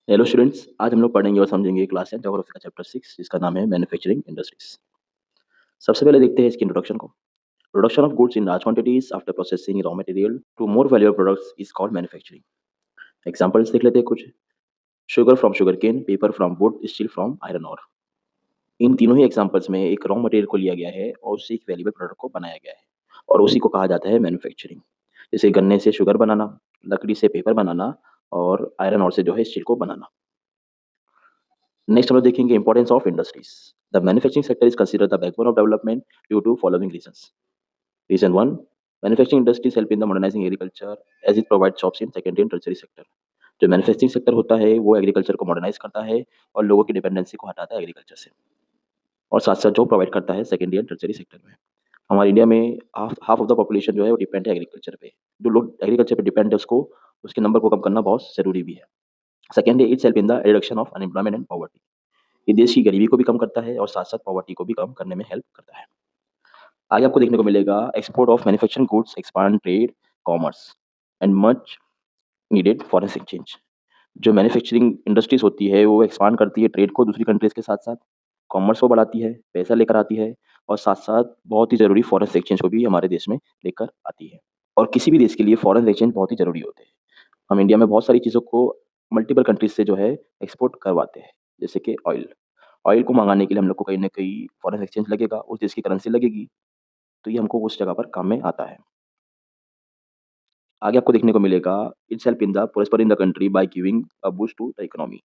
Hello students, आज हम लोग पढ़ेंगे और समझेंगे क्लास 10 ज्योग्राफी का चैप्टर 6 जिसका नाम है मैन्युफैक्चरिंग इंडस्ट्रीज। सबसे पहले देखते हैं इसकी इंट्रोडक्शन को। Production of goods in large quantities after processing raw material to more valuable products is called manufacturing. Examples देख लेते हैं कुछ। Sugar from sugar cane, paper from wood, steel from iron ore. इन तीनों ही एग्जांपल्स में एक रॉ मटेरियल को लिया गया है और उससे एक वैल्यूएबल प्रोडक्ट को बनाया गया है और उसी को कहा जाता है मैन्युफैक्चरिंग। जैसे गन्ने से शुगर बनाना, लकड़ी से पेपर बनाना और आयरन ऑर से जो है स्टील को बनाना। नेक्स्ट हम लोग देखेंगे importance of industries. The manufacturing sector is considered the backbone of development due to following reasons. Reason one, manufacturing industries help in the modernising agriculture as it provide jobs in secondary and tertiary sector. जो manufacturing sector होता है वो agriculture को modernise करता है और लोगों की डिपेंडेंसी को हटाता है एग्रीकल्चर से, और साथ साथ जॉब प्रोवाइड करता है सेकेंडरी एंड टर्शियरी सेक्टर में। हमारे इंडिया में half half of the population जो है वो डिपेंड है एग्रीकल्चर पे। जो लोग एग्रीकल्चर पे डिपेंड है उसको, उसके नंबर को कम करना बहुत जरूरी भी है। सेकेंड है it's help in the reduction of unemployment and poverty. ये देश की गरीबी को भी कम करता है और साथ-साथ पॉवर्टी को भी कम करने में हेल्प करता है। आगे आपको देखने को मिलेगा export of manufacturing goods expand trade, commerce and much needed foreign exchange. जो मैन्युफैक्चरिंग इंडस्ट्रीज़ होती है वो एक्सपांड करती है ट्रेड को दूसरी कंट्रीज़ के साथ-साथ, कॉमर्स को बढ़ाती है, पैसा लेकर आती है और साथ-साथ बहुत ही ज़रूरी फॉरेन एक्सचेंज को भी हमारे देश में लेकर आती है। और किसी भी देश के लिए फॉरेन एक्सचेंज बहुत ही ज़रूरी होते हैं। हम इंडिया में बहुत सारी चीज़ों को मल्टीपल कंट्रीज़ से जो है एक्सपोर्ट करवाते हैं, जैसे कि ऑयल। ऑयल को मँगाने के लिए हम लोग को कहीं न कहीं फॉरेन एक्सचेंज लगेगा, उस देश की करेंसी लगेगी, तो ये हमको उस जगह पर काम में आता है। आगे आपको देखने को मिलेगा its help in the prosper in the country by giving a boost to the economy.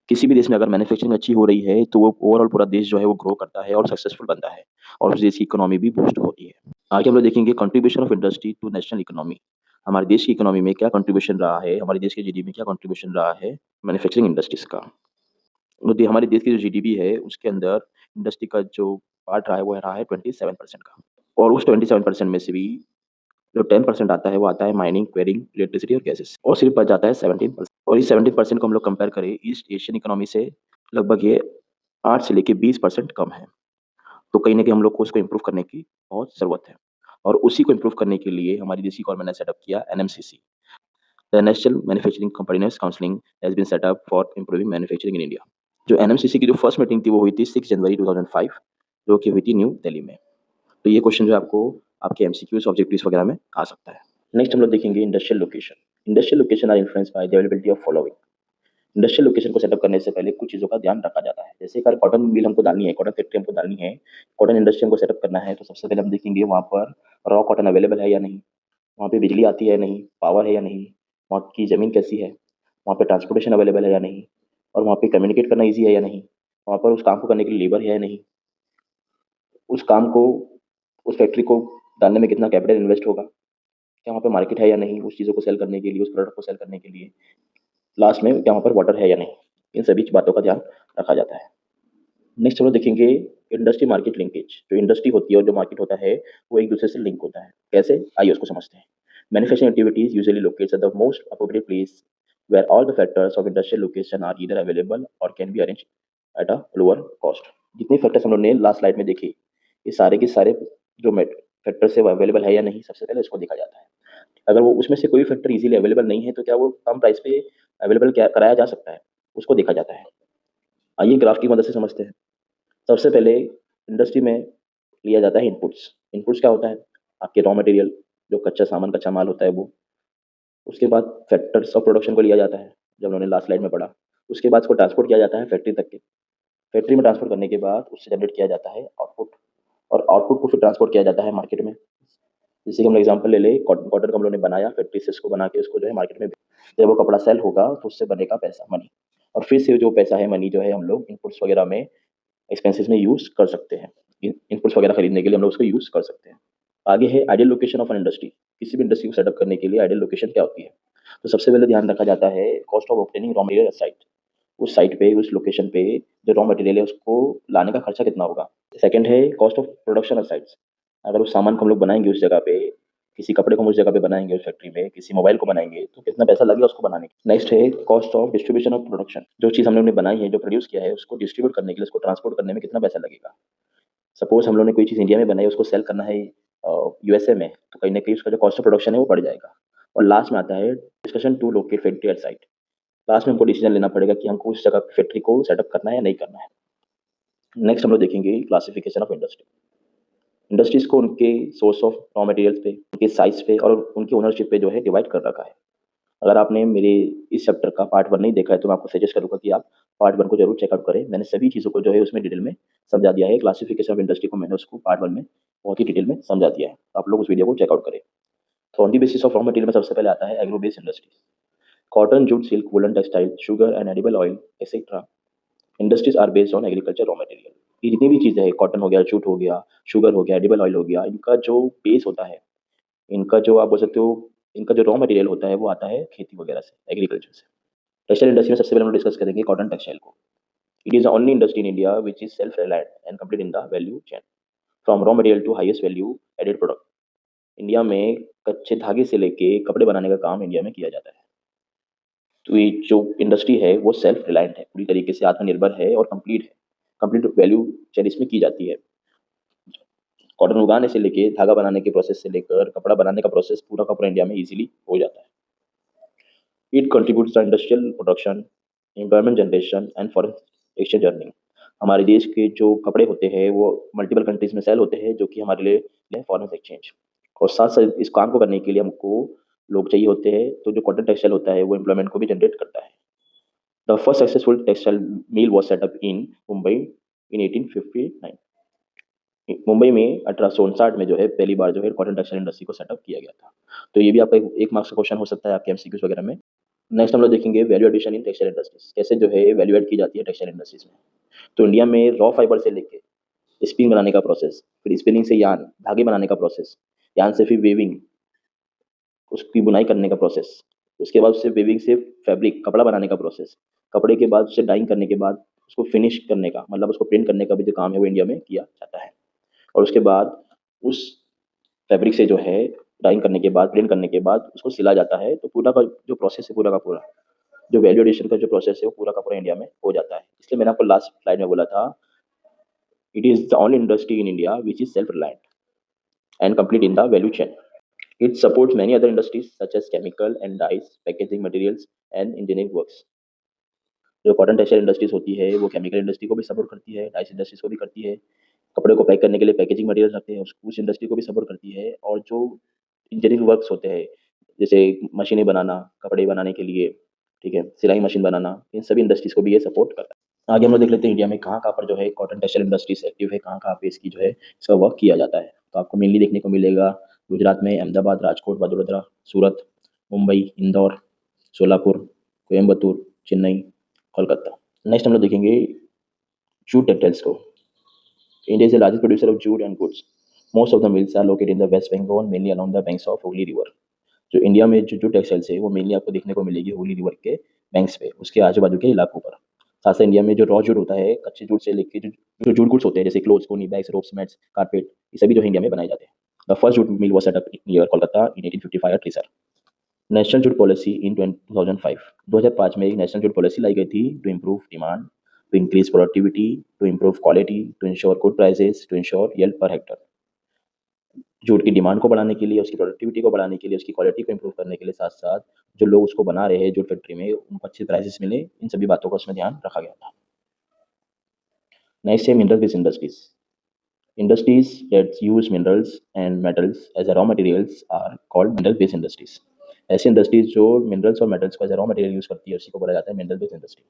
किसी भी देश में अगर मैन्युफैक्चरिंग अच्छी हो रही है, तो वो ओवरऑल पूरा देश जो है वो ग्रो करता है और सक्सेसफुल बनता है और उस देश की इकोनॉमी भी बूस्ट होती है। आगे हम लोग देखेंगे contribution of industry to national economy. हमारे देश की इकोनॉमी में क्या कंट्रीब्यूशन रहा है, हमारे देश के जीडीपी में क्या कंट्रीब्यूशन रहा है मैन्युफैक्चरिंग इंडस्ट्रीज़ का। तो हमारे देश की जो जीडीपी है उसके अंदर इंडस्ट्री का जो पार्ट रहा है वो रहा है 27% का, और उस 27% में से भी जो 10% आता है वो आता है माइनिंग, क्वेरिंग, इलेक्ट्रिसिटी और गैसेस, और सिर्फ बच जाता है 17%। और इस 17% को हम लोग कंपेयर करें ईस्ट एशियन इकोनॉमी से, लगभग ये 8 से लेके 20% कम है। तो कहीं न कहीं हम लोग को उसको इम्प्रूव करने की बहुत ज़रूरत है, और उसी को इम्प्रूव करने के लिए हमारी देश की गवर्नमेंट ने सेटअप किया NMCC. The national manufacturing companies counselling has been set up for improving manufacturing in India. जो एनएमसीसी की जो फर्स्ट मीटिंग थी वो हुई थी 6 जनवरी 2005, जो कि हुई थी न्यू दिल्ली में। तो ये क्वेश्चन जो है आपको आपके एमसीक्यूज़, ऑब्जेक्टिव्स वगैरह में आ सकता है। नेक्स्ट हम लोग देखेंगे industrial location. Industrial location are influenced by the availability of following. Industrial location को सेटअप करने से पहले कुछ चीज़ों का ध्यान रखा जाता है। जैसे अगर कॉटन मिल हमको डालनी है, कॉटन फैक्ट्री हमको डालनी है, कॉटन इंडस्ट्री हमको सेटअप करना है, तो सबसे पहले हम देखेंगे वहाँ पर रॉ कॉटन अवेलेबल है या नहीं, वहाँ पे बिजली आती है या नहीं, पावर है या नहीं, वहाँ की ज़मीन कैसी है, वहाँ पे ट्रांसपोर्टेशन अवेलेबल है या नहीं, और वहाँ पे कम्युनिकेट करना ईज़ी है या नहीं, वहाँ पर उस काम को करने के लिए लेबर है या नहीं, उस काम को, उस फैक्ट्री को डालने में कितना कैपिटल इन्वेस्ट होगा, क्या वहाँ पे मार्केट है या नहीं उस चीज़ों को सेल करने के लिए, उस प्रोडक्ट को सेल करने के लिए, लास्ट में क्या वहाँ पर वाटर है या नहीं। इन सभी बातों का ध्यान रखा जाता है। नेक्स्ट हम लोग देखेंगे इंडस्ट्री मार्केट लिंकेज। जो इंडस्ट्री होती है और जो मार्केट होता है वो एक दूसरे से लिंक होता है। कैसे, आइए उसको समझते हैं। Manufacturing activities usually locates at the most appropriate place where all the factors of industrial location are either available or can be arrange at a lower cost. जितने फैक्टर्स हम लोग ने लास्ट स्लाइड में देखे, ये सारे के सारे जो फैक्टर्स है वो अवेलेबल है या नहीं, सबसे पहले उसको देखा जाता है। अगर वो उसमें से कोई फैक्टर इजीली अवेलेबल नहीं है तो क्या वो कम प्राइस पे अवेलेबल क्या कराया जा सकता है, उसको देखा जाता है। आइए ग्राफ की मदद से समझते हैं। सबसे पहले इंडस्ट्री में लिया जाता है इनपुट्स। इनपुट्स क्या होता है, आपके रॉ मटेरियल, जो कच्चा सामान, कच्चा माल होता है वो। उसके बाद फैक्टर्स ऑफ प्रोडक्शन को लिया जाता है, जब उन्होंने लास्ट स्लाइड में पढ़ा। उसके बाद उसको ट्रांसपोर्ट किया जाता है फैक्ट्री तक के। फैक्ट्री में ट्रांसपोर्ट करने के बाद उससे जनरेट किया जाता है आउटपुट, और आउटपुट को फिर ट्रांसपोर्ट किया जाता है मार्केट में। जैसे कि हम एग्जांपल ले लें, कॉटन कॉटन का हम लोगों ने बनाया, फैक्ट्री से इसको बना के उसको जो है मार्केट में जब वो कपड़ा सेल होगा तो उससे बनेगा पैसा, मनी। और फिर से जो पैसा है, मनी जो है, हम लोग इनपुट्स वगैरह में, एक्सपेंसेस में यूज़ कर सकते हैं। इनपुट्स वगैरह खरीदने के लिए हम लोग उसको यूज़ कर सकते हैं। आगे है ideal location of an industry. किसी भी इंडस्ट्री को सेटअप करने के लिए आइडियल लोकेशन क्या होती है, तो सबसे पहले ध्यान रखा जाता है cost of obtaining raw material site. उस साइट पे, उस लोकेशन पे जो रॉ मटेरियल है उसको लाने का खर्चा कितना होगा। सेकंड है cost of production of sites. अगर उस सामान को हम लोग बनाएंगे उस जगह पे, किसी कपड़े को हम उस जगह पे बनाएंगे उस फैक्ट्री में, किसी मोबाइल को बनाएंगे, तो कितना पैसा लगेगा उसको बनाने के। नेक्स्ट है cost of distribution of production. जो चीज़ हम लोग ने बनाई है, जो प्रोड्यूस किया है, उसको डिस्ट्रीब्यूट करने के लिए, उसको ट्रांसपोर्ट करने में कितना पैसा लगेगा। सपोज हम लोग ने कोई चीज़ इंडिया में बनाई, उसको सेल करना है यूएसए में, तो कहीं ना कहीं उसका जो कॉस्ट ऑफ प्रोडक्शन है वो बढ़ जाएगा। और लास्ट में आता है discussion to locate factory at site. Last में हमको डिसीजन लेना पड़ेगा कि हमको उस जगह फैक्ट्री को सेटअप करना है या नहीं करना है। नेक्स्ट हम लोग देखेंगे क्लासिफिकेशन ऑफ इंडस्ट्री। इंडस्ट्रीज को उनके सोर्स ऑफ रॉ मटेरियल्स पे, उनके साइज पे और उनकी ओनरशिप पे जो है डिवाइड कर रखा है। अगर आपने मेरे इस चैप्टर का पार्ट 1 नहीं देखा है तो मैं आपको सजेस्ट करूँगा कि आप पार्ट 1 को ज़रूर चेकआउट करें। मैंने सभी चीज़ों को जो है उसमें डिटेल में समझा दिया है। क्लासिफिकेशन ऑफ इंडस्ट्री को मैंने उसको पार्ट 1 में बहुत ही डिटेल में समझा दिया है। तो आप लोग उस वीडियो को चेकआउट करें। तो on the basis of raw material में सबसे पहले आता है agro based industries. Cotton, jute, silk, woollen textile, sugar and edible oil etcetera industries are based on agriculture raw material. ये जितनी भी चीज़ें हैं, कॉटन हो गया, जूट हो गया, शुगर हो गया, एडिबल ऑयल हो गया, इनका जो बेस होता है, इनका जो आप बोल सकते हो, इनका जो रॉ मटेरियल होता है वो आता है खेती वगैरह से, एग्रीकल्चर से। टेक्सटाइल इंडस्ट्री में सबसे पहले हम लोग डिस्कस करेंगे कॉटन टेक्सटाइल को। It is the only industry in India which is self reliant and complete in the value chain from raw material to highest value added product. India में कच्चे धागे से लेके कपड़े बनाने का काम इंडिया में किया जाता है। तो ये जो इंडस्ट्री है वो सेल्फ रिलायंट है, पूरी तरीके से आत्मनिर्भर है और कंप्लीट है। कंप्लीट वैल्यू चेन इसमें की जाती है। कॉटन उगाने से लेके धागा बनाने के प्रोसेस से लेकर कपड़ा बनाने का प्रोसेस पूरा का पूरा इंडिया में इजीली हो जाता है। It contributes the industrial production, employment generation and foreign exchange earning. हमारे देश के जो कपड़े होते हैं वो मल्टीपल कंट्रीज में सेल होते हैं, जो कि हमारे लिए फॉरेन एक्सचेंज। और साथ साथ इस काम को करने के लिए हमको लोग चाहिए होते हैं। तो जो कॉटन टेक्सटाइल होता है वो एम्प्लॉयमेंट को भी जनरेट करता है। The first successful textile mill was setup in Mumbai in 1859। Mumbai में 1859 में जो है पहली बार जो है कॉटन टेक्सटाइल इंडस्ट्री को सेटअप किया गया था। तो ये भी आपका एक मार्क्स का क्वेश्चन हो सकता है आपके एमसीक्यूज वगैरह में। नेक्स्ट हम लोग देखेंगे value addition in textile industries, कैसे जो है वैल्यू एड की जाती है टेक्सटाइल इंडस्ट्रीज में। तो इंडिया में रॉ फाइबर से लेके स्पिन बनाने का प्रोसेस, फिर स्पिनिंग से यान धागे बनाने का प्रोसेस, यान से फिर वेविंग उसकी बुनाई करने का प्रोसेस, उसके बाद उससे वेविंग से फैब्रिक कपड़ा बनाने का प्रोसेस, कपड़े के बाद उससे डाइंग करने के बाद उसको फिनिश करने का मतलब उसको प्रिंट करने का भी जो काम है वो इंडिया में किया जाता है। और उसके बाद उस फैब्रिक से जो है डाइंग करने के बाद प्रिंट करने के बाद उसको सिला जाता है। तो पूरा का जो प्रोसेस है, पूरा का पूरा जो वैल्यू एडिशन का जो प्रोसेस है वो पूरा का पूरा इंडिया में हो जाता है। इसलिए मैंने आपको लास्ट स्लाइड में बोला था, it is the only industry in India which is self reliant and complete in the value chain. It supports many other industries such as chemical and dyes, packaging materials and engineering works. जो cotton textile industries होती है वो chemical industry को भी support करती है, dice industries को भी करती है, कपड़े को पैक करने के लिए पैकेजिंग मटेरियल रखते हैं उस इंडस्ट्री को भी सपोर्ट करती है। और जो इंजीनियरिंग वर्क्स होते हैं जैसे मशीनें बनाना कपड़े बनाने के लिए, ठीक है, सिलाई मशीन बनाना, इन सभी इंडस्ट्रीज को भी ये सपोर्ट करता है। आगे हम लोग देख लेते हैं इंडिया में कहाँ कहाँ पर जो है कॉटन टेक्सटाइल इंडस्ट्रीज एक्टिव है, कहाँ कहाँ पे इसकी जो है इसका वर्क किया जाता है। तो आपको मेनली देखने को मिलेगा गुजरात में अहमदाबाद, राजकोट, वडोदरा, सूरत, मुंबई, इंदौर, सोलापुर, कोयम्बतूर, चेन्नई, कोलकाता। नेक्स्ट हम लोग देखेंगे जूट टेक्सटाइल्स को। India is the largest producer of jute and goods. Most of the mills are located in the West Bengal, mainly along the banks of Hooghly River. जो इंडिया में जो जूट टेक्सटाइल्स है वो mainly आपको देखने को मिलेगी हुगली रिवर के बैंक्स पे, उसके आजू बाजू के इलाकों पर। साथ साथ इंडिया में जो रॉ जूट होता है कच्चे जूट से लेके जो जो जूट गुड्स होते हैं जैसे क्लोथ्स, कोनी बैग्स, रोप्स, मैट्स, कारपेट, ये सभी जो है इंडिया में बनाए जाते हैं। The first jute mill was setup near Kolkata in 1855 at Rishra. National jute policy in 2005, 2005 में एक नेशनल जूट पॉलिसी लाई गई थी to improve demand, to increase productivity, to improve quality, to ensure good prices, to ensure yield per hectare. Jute की demand को बढ़ाने के लिए, उसकी प्रोडक्टिविटी को बढ़ाने के लिए, उसकी क्वालिटी को इम्प्रूव करने के लिए, साथ साथ जो लोग उसको बना रहे हैं जूट फैक्ट्री में उनको अच्छे प्राइसेस मिले, इन सभी बातों का उसमें ध्यान रखा गया था। नेक्स्ट है mineral based industries. Industries that use minerals and metals as a raw materials are called mineral based industries. ऐसी इंडस्ट्रीज जो मिनरल्स और मेटल्स को as a raw material use करती है उसी को बोला जाता है mineral based industry.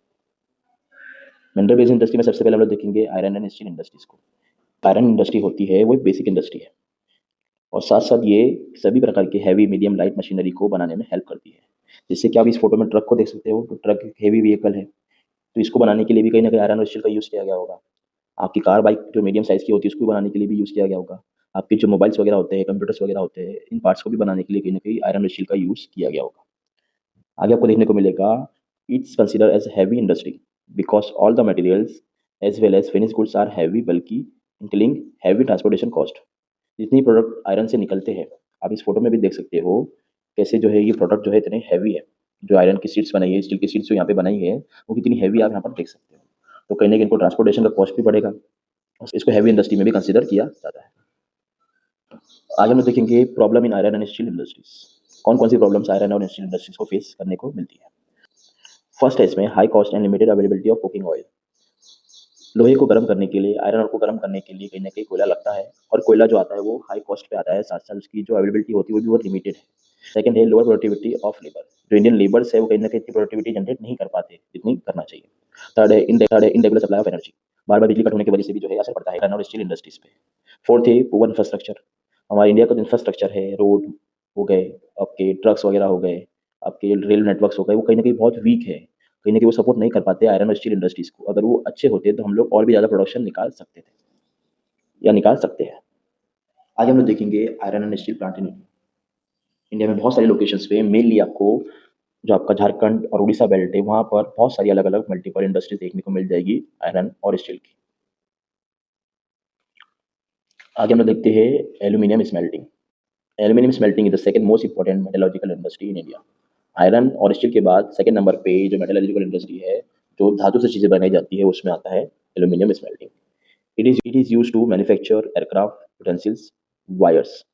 Mineral based industry में सबसे पहले हम लोग देखेंगे आयरन एंड स्टील इंडस्ट्रीज को। आयरन इंडस्ट्री होती है वो एक बेसिक इंडस्ट्री है और साथ साथ ये सभी प्रकार की हैवी मीडियम लाइट मशीनरी को बनाने में हेल्प करती है। जिससे कि आप इस फोटो में ट्रक को देख सकते हो, तो ट्रक एक हेवी व्हीकल है, तो इसको बनाने के लिए भी कहीं ना कहीं आयरन और स्टील का यूज़ किया गया होगा। आपकी कार बाइक जो मीडियम साइज़ की होती है उसको भी बनाने के लिए भी यूज़ किया गया होगा। आपके जो मोबाइल्स वगैरह होते हैं, कंप्यूटर्स वगैरह होते हैं, इन पार्ट्स को भी बनाने के लिए कहीं ना कहीं आयरन और स्टील का यूज़ किया गया होगा। आगे आपको देखने को मिलेगा it's consider as heavy industry because all the materials as well as finish goods are heavy bulky including heavy transportation cost. जितनी प्रोडक्ट आयरन से निकलते हैं, आप इस फोटो में भी देख सकते हो कैसे जो है ये प्रोडक्ट जो है इतने हैवी है। जो आयरन की शीट्स बनाई है, स्टील की शीट्स जो यहाँ पे बनाई है वो कितनी हैवी आप यहाँ पर देख सकते हो। तो कहीं ना कहीं इनको ट्रांसपोर्टेशन का कॉस्ट भी बढ़ेगा, और इसको हैवी इंडस्ट्री में भी कंसिडर किया जाता है। आज हम लोग देखेंगे problem in iron and steel industries. कौन कौन सी प्रॉब्लम्स आयरन और स्टील इंडस्ट्रीज को फेस करने को मिलती है। फर्स्ट है इसमें high cost and limited availability of cooking oil. लोहे को गर्म करने के लिए, आयरन ओर को गर्म करने के लिए कहीं न कहीं कोयला लगता है और कोयला जो आता है वो हाई कॉस्ट पे आता है, साथ-साथ उसकी जो अवेलेबिलिटी होती है वो भी बहुत लिमिटेड है। सेकंड है लोअर प्रोडक्टिविटी ऑफ लेबर। जो इंडियन लेबर्स है वो कहीं न कहीं इतनी प्रोडक्टिविटी जनरेट नहीं कर पाते, जितनी करना चाहिए। थर्ड है इनरेगुलर सप्लाई ऑफ एनर्जी। बार-बार बिजली कट होने की वजह से भी जो है असर पड़ता है आयरन और स्टील इंडस्ट्रीज़ पे। फोर्थ है पुअर इंफ्रास्ट्रक्चर। हमारे इंडिया का जो इंफ्रास्ट्रक्चर है, रोड हो गए, आपके ट्रक्स वगैरह हो गए, आपके रेल नेटवर्क्स हो गए, वो कहीं न कहीं बहुत वीक है। कहीं न कहीं वो सपोर्ट नहीं कर पाते आयरन और स्टील इंडस्ट्रीज़ को। अगर वो अच्छे होते तो हम लोग और भी ज़्यादा प्रोडक्शन निकाल सकते थे या निकाल सकते हैं। आज हम लोग देखेंगे iron and steel plant in India. India में बहुत सारी लोकेशंस पे मेनली आपको जो आपका झारखंड और उड़ीसा बेल्ट है, वहाँ पर बहुत सारी अलग-अलग मल्टीपल इंडस्ट्रीज़ देखने को मिल जाएगी आयरन और स्टील की। आगे हम लोग देखते हैं aluminium smelting. Aluminium smelting is the second most important metallurgical industry in India. Iron और स्टील के बाद सेकंड नंबर पे जो मेटलर्जिकल इंडस्ट्री है, जो धातु से चीज़ें बनाई जाती है, उसमें आता है aluminium smelting. It is used to manufacture aircraft, utensils, wires.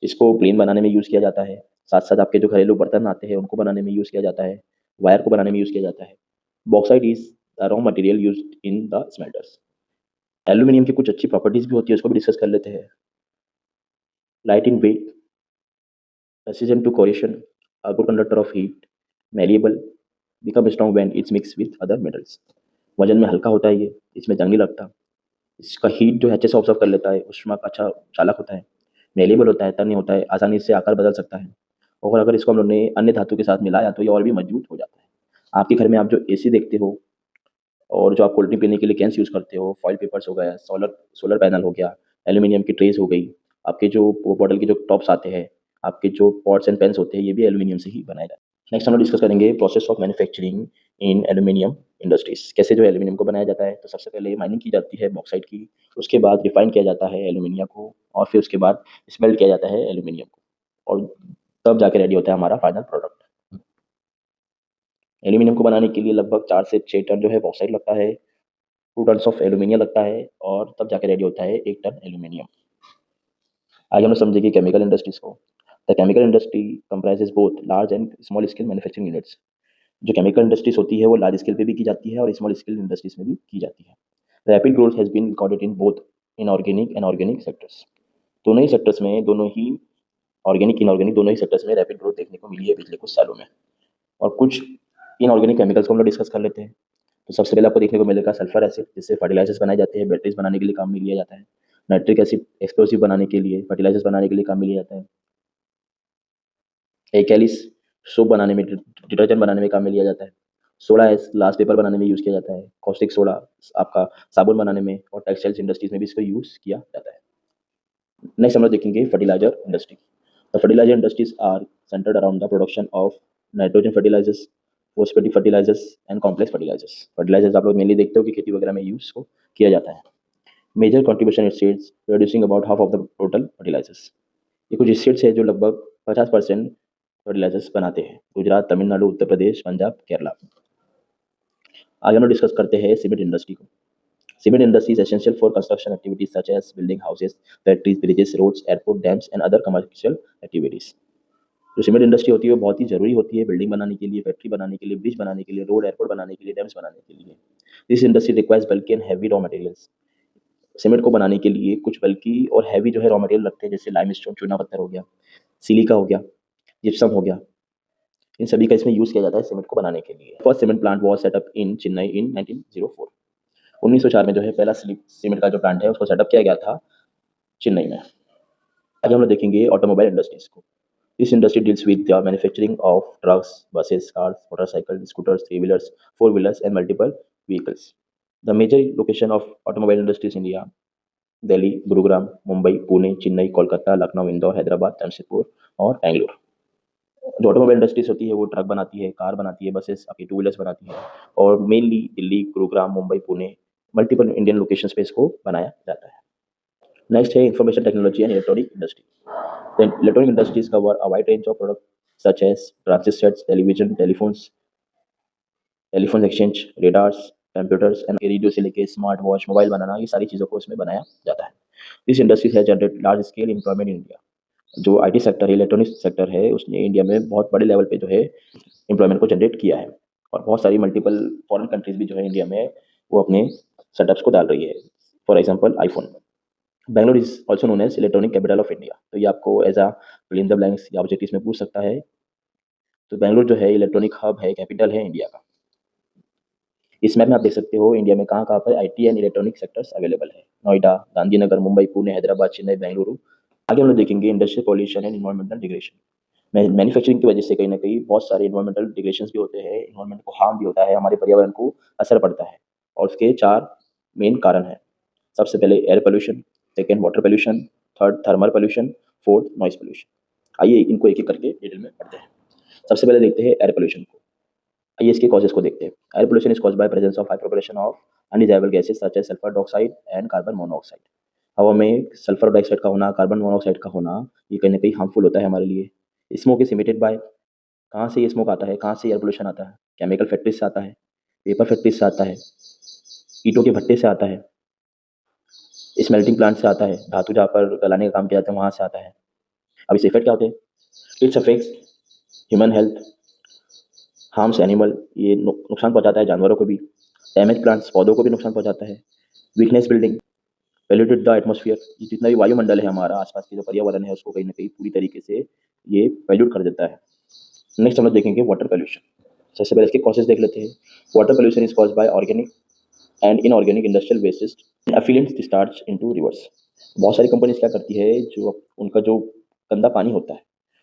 इसको प्लेन बनाने में यूज़ किया जाता है। साथ-साथ आपके जो घरेलू बर्तन आते हैं, उनको बनाने में यूज़ किया जाता है। वायर को बनाने में यूज़ किया जाता है। Bauxite is the raw material used in the smelters. Aluminium की कुछ अच्छी प्रॉपर्टीज़ भी होती है, उसको भी डिस्कस कर लेते हैं। Light in weight, resistant to corrosion, a good conductor of heat, malleable, become strong when it's mixed with other metals। वजन में हल्का होता है ये, इसमें जंग नहीं लगता। इसका हीट जो है अच्छे से ऑब्जर्व कर लेता है, ऊष्मा का अच्छा चालक होता है। मेलेबल होता है, तन्य होता है, आसानी से आकार बदल सकता है। और अगर इसको हम लोग ने अन्य धातु के साथ मिलाया तो ये और भी मजबूत हो जाता है। आपके घर में आप जो एसी देखते हो और जो आप कोल्ड ड्रिंक पीने के लिए कैन्स यूज़ करते हो, फॉइल पेपर्स हो गया, सोलर सोलर पैनल हो गया, एल्यूमीनियम की ट्रेस हो गई, आपके जो बॉटल के जो टॉप्स आते हैं, आपके जो पॉट्स एंड पैन्स होते हैं, ये भी एल्यूमीनियम से ही बनाए जाते हैं। नेक्स्ट हम लोग डिस्कस करेंगे process of manufacturing in aluminium industries. कैसे जो एल्यूमीनियम को बनाया जाता है, तो सबसे पहले माइनिंग की जाती है बॉक्साइट की, उसके बाद रिफाइन किया जाता है एल्यूमीनियम को और फिर उसके बाद स्मेल्ट किया जाता है एल्यूमीनियम को और तब जाके रेडी होता है हमारा फाइनल प्रोडक्ट। एल्यूमीनियम को बनाने के लिए लगभग 4 से 6 टन जो है बॉक्साइट लगता है, 2 टन्स ऑफ एल्यूमीनियम लगता है और तब जाके रेडी होता है 1 टन एल्यूमीनियम। आगे हम लोग समझेंगे केमिकल इंडस्ट्रीज़ को। The chemical industry comprises both large and small scale manufacturing units. जो केमिकल इंडस्ट्रीज़ होती है वो लार्ज स्केल पे भी की जाती है और स्मॉल स्केल इंडस्ट्रीज़ में भी की जाती है। Rapid growth has been recorded in both inorganic and organic sectors. दोनों ही सेक्टर्स में, दोनों ही ऑर्गेनिक, इनऑर्गेनिक दोनों ही सेक्टर्स में रैपिड ग्रोथ देखने को मिली है पिछले कुछ सालों में। और कुछ इनऑर्गेनिक केमिकल्स को हम लोग डिस्कस कर लेते हैं। तो सबसे पहले आपको देखने को मिलेगा सल्फर एसिड, जिससे फर्टिलाइजर्स बनाए जाते हैं, बैटरीज बनाने के लिए काम में लिया जाता है। नाइट्रिक एसिड एक्सप्लोसिव बनाने के लिए, फर्टिलाइजर्स बनाने के लिए काम में लिया जाता है। एल्केलिस सोप बनाने में, डिटर्जेंट बनाने में काम में लिया जाता है। सोडा एस ग्लास पेपर बनाने में यूज़ किया जाता है। कॉस्टिक सोडा आपका साबुन बनाने में और टेक्सटाइल्स इंडस्ट्रीज में भी इसको यूज़ किया जाता है। नेक्स्ट हम लोग देखेंगे fertilizer industry. The fertilizer industries are centred around the production of nitrogen fertilizers, phosphatic fertilizers and complex fertilizers. Fertilizers आप लोग मेनली देखते हो कि खेती वगैरह में यूज़ को किया जाता है। Major contribution states producing about half of the total fertilizers. ये कुछ स्टेट्स है जो लगभग 50% फर्टिलाइजर्स बनाते हैं। गुजरात, तमिलनाडु, उत्तर प्रदेश, पंजाब, केरला। आगे हम लोग डिस्कस करते हैं सीमेंट इंडस्ट्री को। Cement industry is essential for construction activities such as building houses, factories, bridges, roads, airport, dams and other commercial activities. जो सीमेंट इंडस्ट्री होती है वो बहुत ही ज़रूरी होती है बिल्डिंग बनाने के लिए, फैक्ट्री बनाने के लिए, ब्रिज बनाने के लिए, रोड, एयरपोर्ट बनाने के लिए, डैम्स बनाने के लिए। दिस इंडस्ट्री रिक्वायर्स बल्कि and heavy raw materials. Cement को बनाने के लिए कुछ बल्कि और हैवी जो है रॉ मटेरियल लगते हैं, जैसे लाइमस्टोन, चूना पत्थर हो गया, सिलिका हो गया, जिप्सम हो गया। इन सभी का इसमें यूज़ किया जाता है सीमेंट को बनाने के लिए। First cement plant was set up in Chennai in 1904। 1904 में जो है पहला सीमेंट का जो प्लांट है उसको सेटअप किया गया था चेन्नई में। आगे हम लोग देखेंगे ऑटोमोबाइल इंडस्ट्रीज को। This industry deals with the manufacturing of trucks, buses, cars, motorcycle, scooters, three wheelers, four wheelers and multiple vehicles. The major location of automobile industries India: Delhi, Gurugram, Mumbai, Pune, Chennai, Kolkata, Lucknow, Indore, Hyderabad, Jamshedpur और बेंगलुरु। जो ऑटोमोबाइल इंडस्ट्रीज होती है वो ट्रक बनाती है, car बनाती है, बसेस, आपकी टू व्हीलर्स बनाती है और mainly Delhi, Gurugram, Mumbai, Pune, multiple Indian locations पे इसको बनाया जाता है। नेक्स्ट है information technology and electronic industry. The electronic industries cover a wide range of products such as transistors, television, telephone exchange, radars, computers and radio से लेके स्मार्ट वॉच, मोबाइल बनाना, ये सारी चीज़ों को इसमें बनाया जाता है। This industries has generate large scale employment in India. जो आईटी सेक्टर है, इलेक्ट्रॉनिक्स सेक्टर है, उसने इंडिया में बहुत बड़े लेवल पे जो है एम्प्लॉयमेंट को जनरेट किया है और बहुत सारी मल्टीपल फॉरेन कंट्रीज़ भी जो है इंडिया में वो अपने सेटअप्स को डाल रही है। For example iPhone. Bangalore is also known as electronic capital of India. तो ये आपको as a fill in the blanks या ऑब्जेक्टिव्स में पूछ सकता है। तो बैंगलोर जो है इलेक्ट्रॉनिक हब है, कैपिटल है इंडिया का। इस मैप में आप देख सकते हो इंडिया में कहाँ-कहाँ पर IT and electronic sectors available है। नोएडा, गांधीनगर, मुंबई, पुणे, हैदराबाद, चेन्नई, बेंगलुरु। आगे हम लोग देखेंगे industrial pollution and environmental degradation. Manufacturing की वजह से कहीं न कहीं बहुत सारे एनवायरमेंटल डिग्रेडेशंस भी होते हैं, एनवायरमेंट को हार्म भी होता है, हमारे पर्यावरण को असर पड़ता है और उसके 4 मेन कारण हैं। सबसे पहले air pollution, second water pollution, third thermal pollution, fourth noise pollution. आइए इनको एक-एक करके डिटेल में पढ़ते हैं। सबसे पहले देखते हैं एयर पॉल्यूशन को। आइए इसके कॉजेज़ को देखते हैं। Air pollution is caused bye presence of high proportion of undesirable gases such as sulphur dioxide and carbon monoxide. हवा में सल्फर डाइऑक्साइड का होना, कार्बन मोनोऑक्साइड का होना, ये कहीं न कहीं हार्मफुल होता है हमारे लिए। स्मोक इज़ इमिटेड बाय, कहाँ से ये स्मोक आता है, कहाँ से एयर पॉल्यूशन आता है? केमिकल फैक्ट्रीज़ से आता है, पेपर फैक्ट्रीज़ से आता है, ईंटों के भट्टे से आता है, स्मेल्टिंग प्लांट से आता है, धातु जहाँ पर गलाने का काम किया जाता है वहाँ से आता है। अब इससे इफ़ेक्ट क्या होते हैं? It's affects human health, harms animal, ये नुकसान पहुँचाता है जानवरों को भी। डैमेज प्लांट्स, पौधों को भी नुकसान पहुँचाता है। Weakness building, polluted the atmosphere, ये जितना भी वायुमंडल है हमारा, आस-पास के जो पर्यावरण है उसको कहीं न कहीं पूरी तरीके से ये पोल्यूट कर देता है। नेक्स्ट हम लोग देखेंगे वाटर पॉल्यूशन। सबसे पहले इसके कॉजेज़ देख लेते हैं। Water pollution is caused by organic and inorganic industrial wastage effluents discharge into rivers. बहुत सारी कंपनीज़ क्या करती है, जो उनका जो गंदा पानी होता है,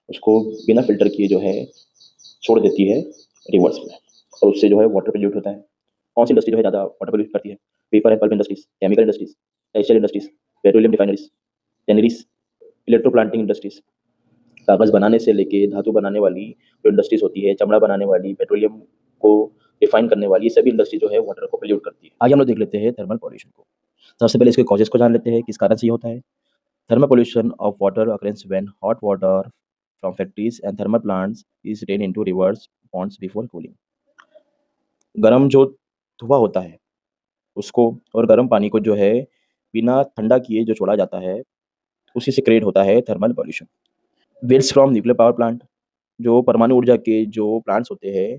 उसको बिना फ़िल्टर किए जो है छोड़ देती है रिवर्स में और उससे जो है वाटर पोल्यूट होता है। कौन सी इंडस्ट्री जो है ज़्यादा वाटर पोल्यूट करती है? Paper and pulp industries, chemical industries, textile industries, petroleum refineries, tanneries, electro planting industries. कागज़ बनाने से लेके धातु बनाने वाली जो इंडस्ट्रीज़ होती है, चमड़ा बनाने वाली, पेट्रोलियम को रिफाइन करने वाली, ये सभी इंडस्ट्री जो है वाटर को पोल्यूट करती है। आगे हम लोग देख लेते हैं थर्मल पॉल्यूशन को। सबसे पहले इसके कॉजेज़ को जान लेते हैं, किस कारण से ये होता है। Thermal pollution of water occurs when hot water from factories and thermal plants is drained into rivers, ponds before cooling. गर्म जो धुआं होता है उसको और गर्म पानी को जो है बिना ठंडा किए जो छोड़ा जाता है उसी से क्रिएट होता है thermal pollution. Waste from nuclear power plant, जो परमाणु ऊर्जा के जो प्लांट्स होते हैं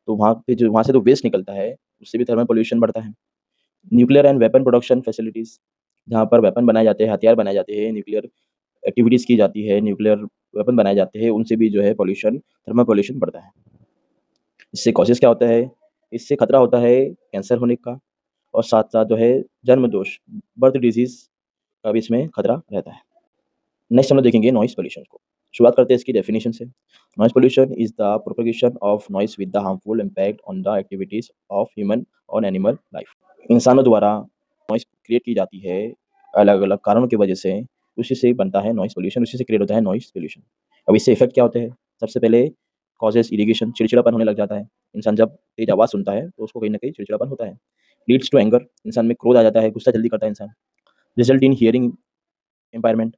तो वहाँ से जो वेस्ट निकलता है उससे भी थर्मल पॉल्यूशन बढ़ता है। Nuclear and weapon production facilities, जहाँ पर वेपन बनाए जाते हैं, हथियार बनाए जाते हैं, न्यूक्लियर एक्टिविटीज़ की जाती है, न्यूक्लियर वेपन बनाए जाते हैं, उनसे भी जो है पॉल्यूशन, थर्मल पॉल्यूशन बढ़ता है। इससे कॉजेज़ क्या होता है? इससे खतरा होता है कैंसर होने का और साथ-साथ जो है जन्म दोष, बर्थ डिज़ीज़ का भी इसमें खतरा रहता है। नेक्स्ट हम लोग देखेंगे नॉइज़ पॉल्यूशन को। शुरुआत करते हैं इसकी डेफिनिशन से। Noise pollution is the propagation of noise with the harmful impact on the activities of human और एनिमल लाइफ। इंसानों द्वारा नॉइज़ क्रिएट की जाती है अलग-अलग कारणों की वजह से, उसी से बनता है नॉइज़ पॉल्यूशन, उसी से क्रिएट होता है नॉइज़ पॉल्यूशन। अब इससे इफ़ेक्ट क्या होते हैं? सबसे पहले कॉजेज़ इरिगेशन, चिड़चिड़ापन होने लग जाता है। इंसान जब तेज़ आवाज़ सुनता है तो उसको कहीं न कहीं चिड़चिड़ापन होता है। लीड्स टू एंगर, इंसान में क्रोध आ जाता है, गुस्सा जल्दी करता है इंसान। रिजल्ट इन हियरिंग इम्पेयरमेंट,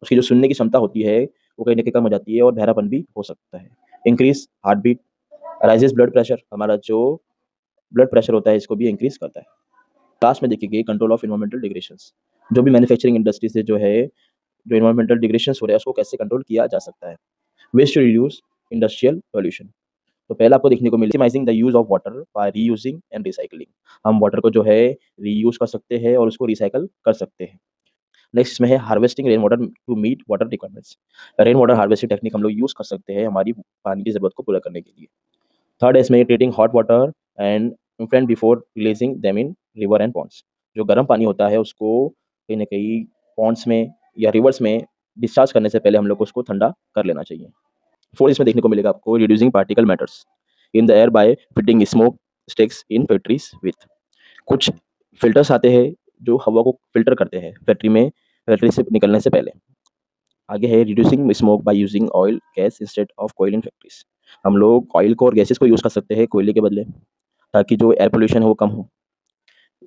उसकी जो सुनने की क्षमता होती है वो कहीं न कहीं कम हो जाती है और बहरापन भी हो सकता है। Increase heart beat, raises blood pressure, हमारा जो ब्लड प्रेशर होता है इसको भी इंक्रीज़ करता है। लास्ट में देखेंगे कंट्रोल ऑफ एनवायरमेंटल डिग्रेडेशंस, जो भी मैन्युफैक्चरिंग इंडस्ट्री से जो है, जो एनवायरमेंटल डिग्रेडेशंस हो रहा है उसको कैसे कंट्रोल किया जा सकता है। Waste to reduce industrial pollution, तो पहले आपको देखने को मिले maximizing the use of water by reusing and recycling, हम वाटर को जो है रीयूज़ कर सकते हैं और उसको रिसाइकिल कर सकते हैं। नेक्स्ट इसमें है harvesting rain water to meet water requirements, rain water harvesting technique हम लोग यूज़ कर सकते हैं हमारी पानी की ज़रूरत को पूरा करने के लिए। थर्ड है इसमें treating hot water and influent before releasing them in river and ponds, जो गर्म पानी होता है उसको कहीं न कहीं पॉन्ड्स में या रिवर्स में डिस्चार्ज करने से पहले हम लोग को उसको ठंडा कर लेना चाहिए। फोर्थ इसमें देखने को मिलेगा आपको reducing particle matters in the air by fitting smoke sticks in factories with, कुछ फ़िल्टर्स आते हैं जो हवा को फ़िल्टर करते हैं फैक्ट्री से निकलने से पहले। आगे है reducing smoke by using oil gas instead of कोयल इन फैक्ट्रीज, हम लोग ऑयल को और गैसेज़ को यूज़ कर सकते हैं कोयले के बदले, ताकि जो एयर पॉल्यूशन है वो कम हो।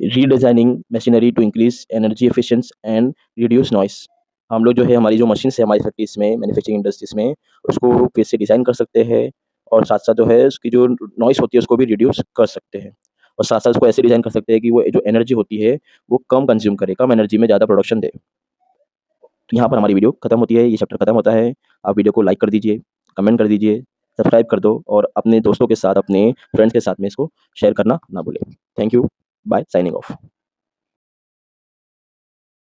Redesigning machinery to increase energy efficiency and reduce noise, हम लोग जो है हमारी जो मशीन्स है हमारी फैक्ट्रीज़ में, मैन्युफैक्चरिंग इंडस्ट्रीज़ में उसको फिर से डिज़ाइन कर सकते हैं और साथ-साथ जो है उसकी जो नॉइज़ होती है उसको भी रिड्यूस कर सकते हैं। और साथ-साथ उसको ऐसे डिज़ाइन कर सकते हैं कि वो जो एनर्जी होती है वो कम कंज़्यूम करे, कम एनर्जी में ज़्यादा प्रोडक्शन दे। तो यहाँ पर हमारी वीडियो खत्म होती है, ये चैप्टर खत्म होता है। आप वीडियो को लाइक कर दीजिए, कमेंट कर दीजिए, सब्सक्राइब कर दो और अपने दोस्तों के साथ, अपने फ्रेंड्स के साथ में इसको शेयर करना ना भूलें। Thank you. Bye, signing of.